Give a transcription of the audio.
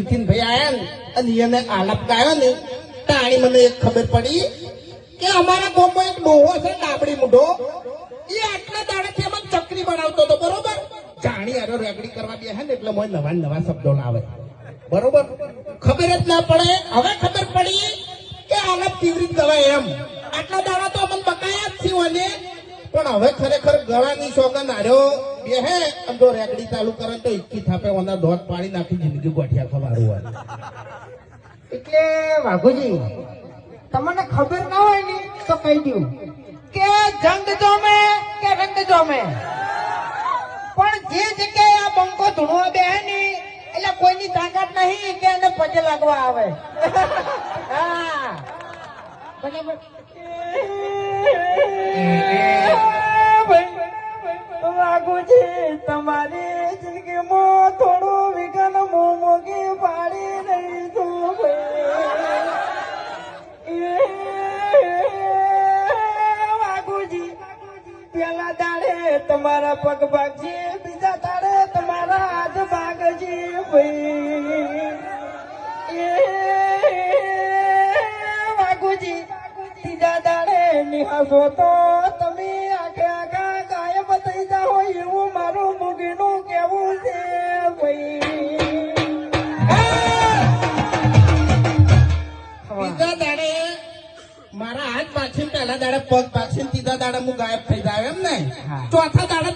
ભાઈ આયા ને અને એને આલાપ ગાયો ને તાણી મને એક ખબર પડી કે અમારા ગામમાં એક ડોહો છે ડાબડી મૂઢો એ આટલા દાડાથી અમને ચકરી બનાવતો હતો બરોબર જાણી આરો રેગડી કરવા બેહે ને એટલે મને નવા નવા શબ્દો લાવે બરોબર ખબર જ ના પડે હવે ખબર પડી કે આલાપ કેવી રીતે ગવાય એમ આટલા દાડા તો અમને બકાયા જ થયું અને પણ હવે ખરેખર ગળાની સોગન આર્યો બેહે આમ જો રેગડી ચાલુ કરે તો 21 થાપે ઓના દોત પાડી નાખી જિંદગી ગોઠિયા ખવારું હોય એટલે વાઘુજી તમને ખબર ના હોય ને તો કહી દઉં કે જંગ જોમે કે રંગ જોમે પણ જે જગ્યાએ આ બંકો ધૂણવા બેહે ને એટલે કોઈની તાકાત નહીં કે એને પગે લાગવા આવે હા બરાબર વાઘુજી તમારી જિંદગીમાં થોડું વિઘન મોમોગી પાડી રહી છું વાઘુજી પેલા દાડે તમારા પગ ભાગજી બીજા દાડે તમારા હાથ ભાગજી ભાઈ વાઘુજી ત્રીજા દાડે નિહાસો તો તમે આખે આખા ગાયબ થઈ જાઓ એવું મારું મુગીનું કેવું છે ત્રીજા દાડે મારા હાથ પાછી પહેલા દાડે પગ પાછી ત્રીજા દાડે હું ગાયબ થઈ જાય એમ ને ચોથા દાડે